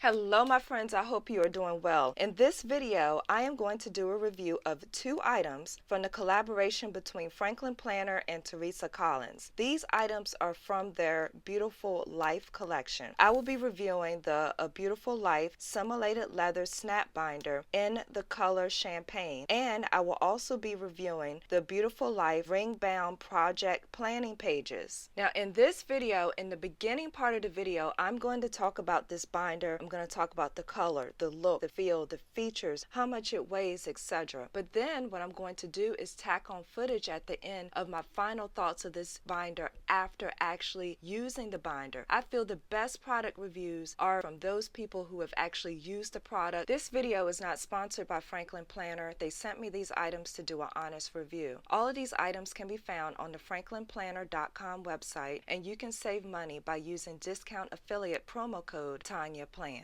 Hello my friends, I hope you are doing well. In this video, I am going to do a review of 2 items from the collaboration between Franklin Planner and Teresa Collins. These items are from their Beautiful Life collection. I will be reviewing the A Beautiful Life Simulated Leather Snap Binder in the color Champagne, and I will also be reviewing the Beautiful Life Ring Bound Project Planning Pages. Now in this video, in the beginning part of the video, I'm going to talk about this binder. I'm going to talk about the color, the look, the feel, the features, how much it weighs, etc. But then what I'm going to do is tack on footage at the end of my final thoughts of this binder after actually using the binder. I feel the best product reviews are from those people who have actually used the product. This video is not sponsored by Franklin Planner. They sent me these items to do an honest review. All of these items can be found on the franklinplanner.com website, and you can save money by using discount affiliate promo code tonyaplans.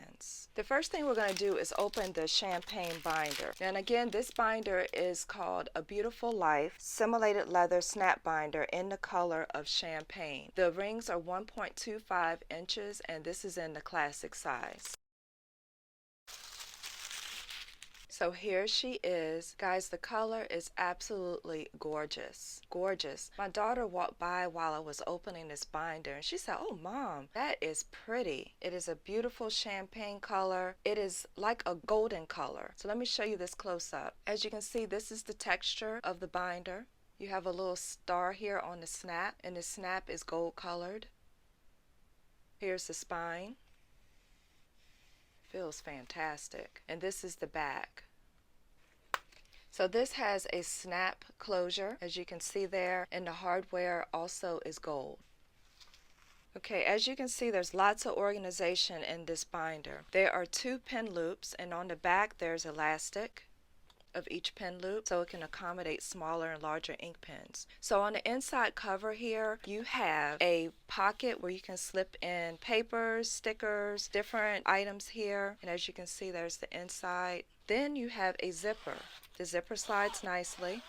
The first thing we're going to do is open the Champagne binder. And again, this binder is called A Beautiful Life Simulated Leather Snap Binder in the color of Champagne. The rings are 1.25 inches, and this is in the classic size. So here she is. Guys, the color is absolutely gorgeous. Gorgeous. My daughter walked by while I was opening this binder and she said, "Oh mom, that is pretty." It is a beautiful champagne color. It is like a golden color. So let me show you this close up. As you can see, this is the texture of the binder. You have a little star here on the snap, and the snap is gold colored. Here's the spine. Feels fantastic. And this is the back. So this has a snap closure, as you can see there, and the hardware also is gold. Okay, as you can see, there's lots of organization in this binder. There are 2 pin loops, and on the back there's elastic of each pin loop so it can accommodate smaller and larger ink pens. So on the inside cover here, you have a pocket where you can slip in papers, stickers, different items here, and as you can see, there's the inside. Then you have a zipper. The zipper slides nicely,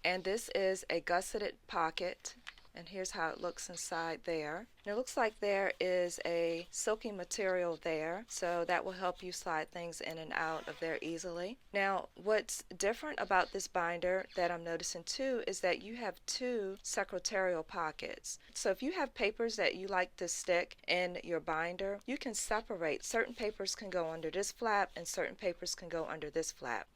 and this is a gusseted pocket, and here's how it looks inside there. And it looks like there is a silky material there, so that will help you slide things in and out of there easily. Now, what's different about this binder that I'm noticing too is that you have 2 secretarial pockets. So if you have papers that you like to stick in your binder, you can separate. Certain papers can go under this flap and certain papers can go under this flap.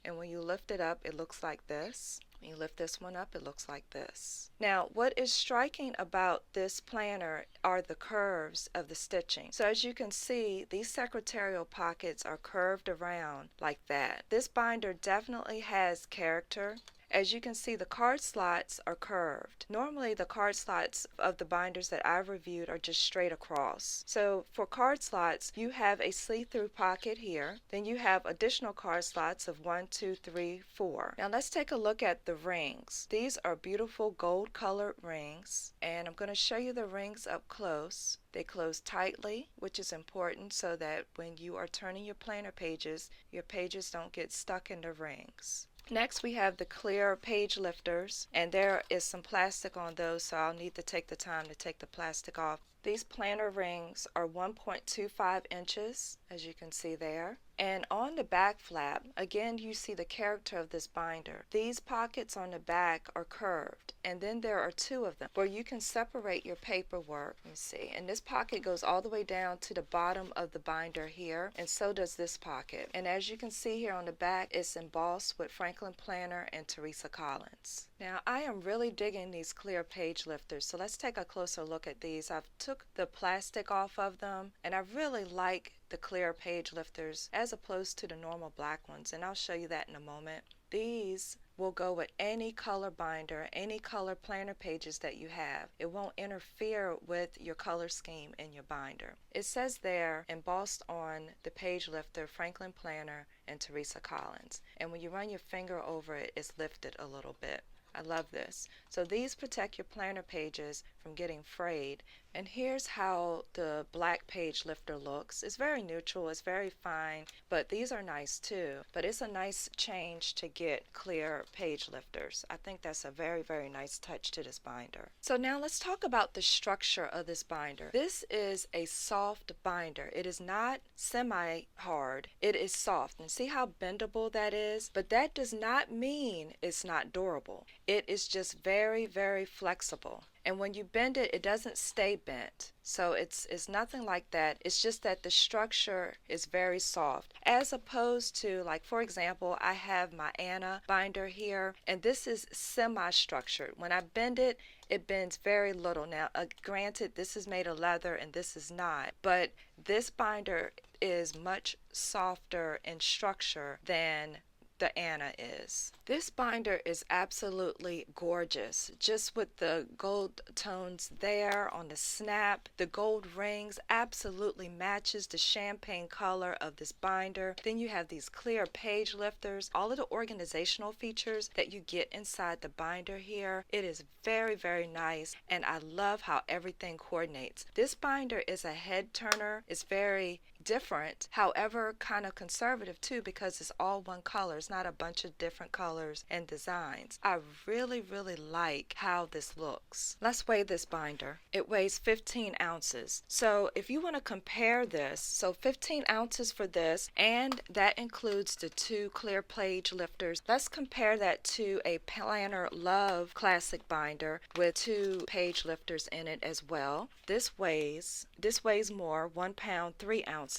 And when you lift it up, it looks like this. When you lift this one up, it looks like this. Now, what is striking about this planner are the curves of the stitching. So as you can see, these secretarial pockets are curved around like that. This binder definitely has character. As you can see, the card slots are curved. Normally the card slots of the binders that I've reviewed are just straight across. So for card slots, you have a see-through pocket here. Then you have additional card slots of 1, 2, 3, 4. Now let's take a look at the rings. These are beautiful gold colored rings, and I'm going to show you the rings up close. They close tightly, which is important so that when you are turning your planner pages, your pages don't get stuck in the rings. Next, we have the clear page lifters, and there is some plastic on those, so I'll need to take the time to take the plastic off. These planner rings are 1.25 inches, as you can see there. And on the back flap, again, you see the character of this binder. These pockets on the back are curved, and then there are 2 of them where you can separate your paperwork. Let me see. And this pocket goes all the way down to the bottom of the binder here, and so does this pocket. And as you can see here on the back, it's embossed with Franklin Planner and Teresa Collins. Now, I am really digging these clear page lifters, so let's take a closer look at these. I've took the plastic off of them, and I really like the clear page lifters as opposed to the normal black ones, and I'll show you that in a moment. These will go with any color binder, any color planner pages that you have. It won't interfere with your color scheme in your binder. It says there, embossed on the page lifter, Franklin Planner and Teresa Collins, and when you run your finger over it, it's lifted a little bit. I love this. So these protect your planner pages from getting frayed. And here's how the black page lifter looks. It's very neutral, it's very fine, but these are nice too. But it's a nice change to get clear page lifters. I think that's a very, very nice touch to this binder. So now let's talk about the structure of this binder. This is a soft binder. It is not semi-hard. It is soft. And see how bendable that is? But that does not mean it's not durable. It is just very, very flexible. And when you bend it, it doesn't stay bent. So it's nothing like that. It's just that the structure is very soft. As opposed to, like, for example, I have my Anna binder here, and this is semi-structured. When I bend it, it bends very little. Now, granted, this is made of leather and this is not, but this binder is much softer in structure than the Anna is. This binder is absolutely gorgeous, just with the gold tones there on the snap. The gold rings absolutely matches the champagne color of this binder. Then you have these clear page lifters, all of the organizational features that you get inside the binder here. It is very, very nice, and I love how everything coordinates. This binder is a head turner. It's very different, however kind of conservative too, because it's all one color. It's not a bunch of different colors and designs. I really, really like how this looks. Let's weigh this binder. It weighs 15 ounces. So if you want to compare this, so 15 ounces for this, and that includes the 2 clear page lifters. Let's compare that to a Planner Love classic binder with 2 page lifters in it as well. This weighs more, 1 pound 3 ounces.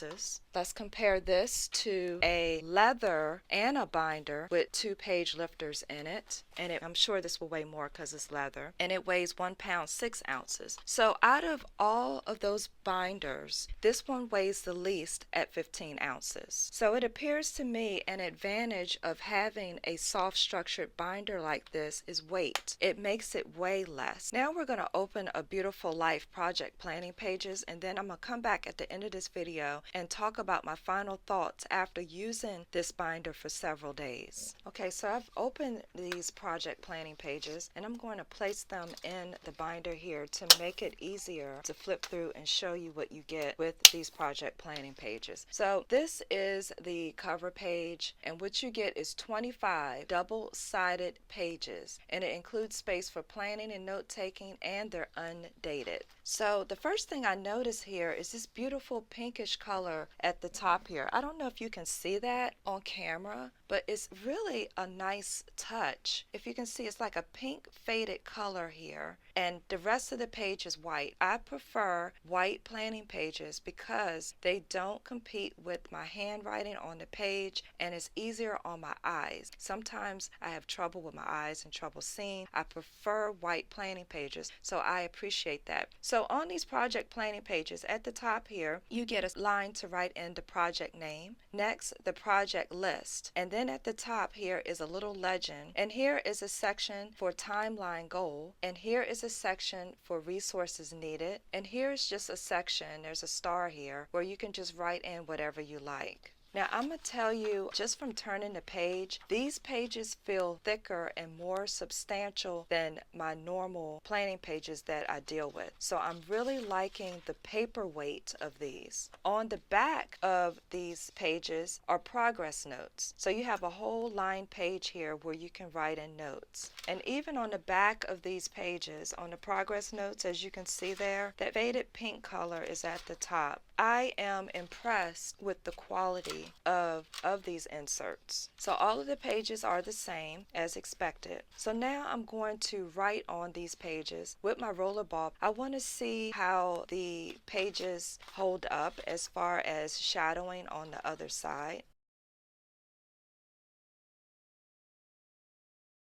Let's compare this to a leather Anna binder with 2 page lifters in it, and I'm sure this will weigh more because it's leather, and it weighs 1 pound 6 ounces. So out of all of those binders, this one weighs the least at 15 ounces. So it appears to me an advantage of having a soft structured binder like this is weight. It makes it weigh less. Now we're going to open a Beautiful Life project planning pages, and then I'm going to come back at the end of this video and talk about my final thoughts after using this binder for several days. Okay, so I've opened these project planning pages, and I'm going to place them in the binder here to make it easier to flip through and show you what you get with these project planning pages. So this is the cover page, and what you get is 25 double-sided pages, and it includes space for planning and note-taking, and they're undated. So the first thing I notice here is this beautiful pinkish color at the top here. I don't know if you can see that on camera, but it's really a nice touch. If you can see, it's like a pink faded color here, and the rest of the page is white. I prefer white planning pages because they don't compete with my handwriting on the page, and it's easier on my eyes. Sometimes I have trouble with my eyes and trouble seeing. I prefer white planning pages, so I appreciate that. So on these project planning pages, at the top here, you get a line to write in the project name. Next, the project list. And then at the top here is a little legend. And here is a section for timeline goal. And here is a section for resources needed. And here is just a section, there's a star here, where you can just write in whatever you like. Now I'm going to tell you, just from turning the page, these pages feel thicker and more substantial than my normal planning pages that I deal with. So I'm really liking the paper weight of these. On the back of these pages are progress notes. So you have a whole line page here where you can write in notes. And even on the back of these pages, on the progress notes, as you can see there, that faded pink color is at the top. I am impressed with the quality of these inserts. So all of the pages are the same as expected. So now I'm going to write on these pages with my roller ball. I want to see how the pages hold up as far as shadowing on the other side.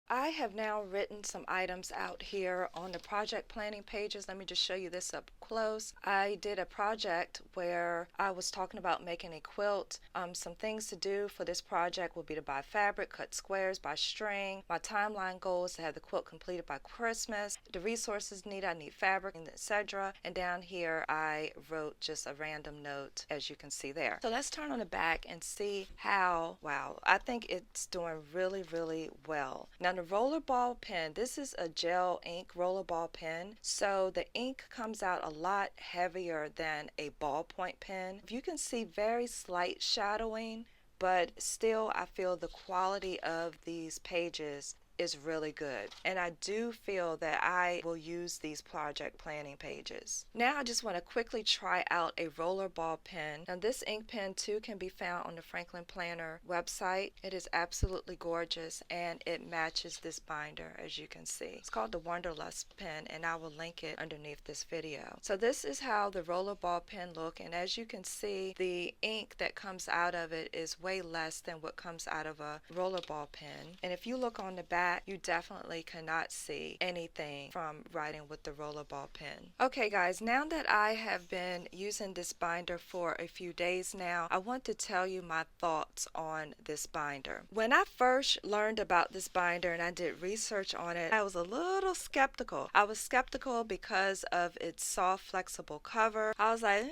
I have now written some items out here on the project planning pages. Let me just show you this up close. I did a project where I was talking about making a quilt. Some things to do for this project will be to buy fabric, cut squares, buy string. My timeline goal is to have the quilt completed by Christmas. The resources needed, I need fabric, etc. And down here I wrote just a random note, as you can see there. So let's turn on the back and see how, wow, I think it's doing really, really well. Now on a rollerball pen, this is a gel ink rollerball pen, so the ink comes out a lot heavier than a ballpoint pen. You can see very slight shadowing, but still I feel the quality of these pages is really good, and I do feel that I will use these project planning pages. Now I just want to quickly try out a rollerball pen. Now this ink pen too can be found on the Franklin Planner website. It is absolutely gorgeous and it matches this binder, as you can see. It's called the Wanderlust pen, and I will link it underneath this video. So this is how the rollerball pen look, and as you can see, the ink that comes out of it is way less than what comes out of a rollerball pen. And if you look on the back, you definitely cannot see anything from writing with the rollerball pen. Okay guys, now that I have been using this binder for a few days now, I want to tell you my thoughts on this binder. When I first learned about this binder and I did research on it, I was a little skeptical. I was skeptical because of its soft, flexible cover. I was like,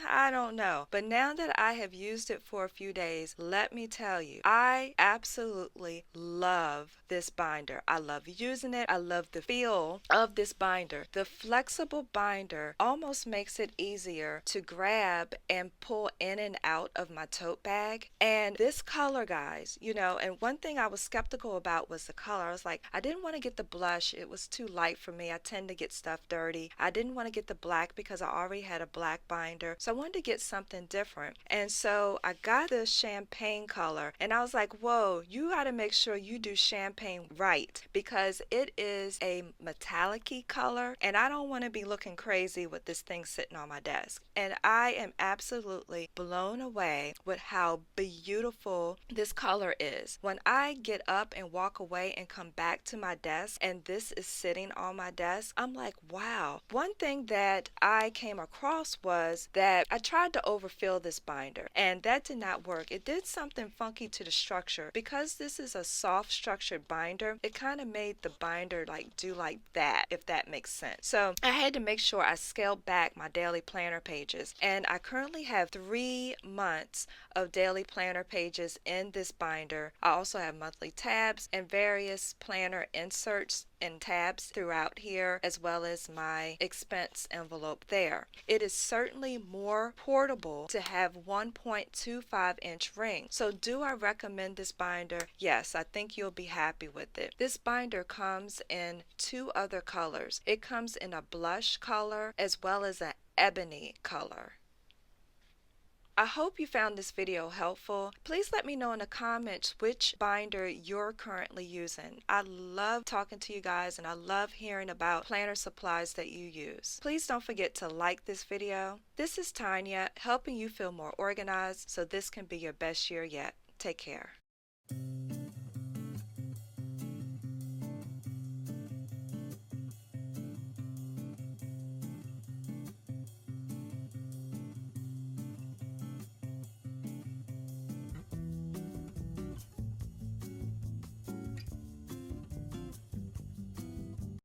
I don't know. But now that I have used it for a few days, let me tell you, I absolutely love this binder. I love using it. I love the feel of this binder. The flexible binder almost makes it easier to grab and pull in and out of my tote bag. And this color, guys, you know, and one thing I was skeptical about was the color. I was like, I didn't want to get the blush. It was too light for me. I tend to get stuff dirty. I didn't want to get the black because I already had a black binder. So I wanted to get something different. And so I got the champagne color, and I was like, whoa, you got to make sure you do champagne right, because it is a metallic-y color and I don't want to be looking crazy with this thing sitting on my desk. And I am absolutely blown away with how beautiful this color is. When I get up and walk away and come back to my desk and this is sitting on my desk, I'm like, wow. One thing that I came across was that I tried to overfill this binder and that did not work. It did something funky to the structure. Because this is a soft structured binder, it kind of made the binder like do like that, if that makes sense. So I had to make sure I scaled back my daily planner pages, and I currently have 3 months of daily planner pages in this binder. I also have monthly tabs and various planner inserts and tabs throughout here, as well as my expense envelope there. It is certainly more portable to have 1.25-inch rings. So do I recommend this binder? Yes, I think you'll be happy with it. This binder comes in 2 other colors. It comes in a blush color as well as an ebony color. I hope you found this video helpful. Please let me know in the comments which binder you're currently using. I love talking to you guys and I love hearing about planner supplies that you use. Please don't forget to like this video. This is Tonya, helping you feel more organized so this can be your best year yet. Take care.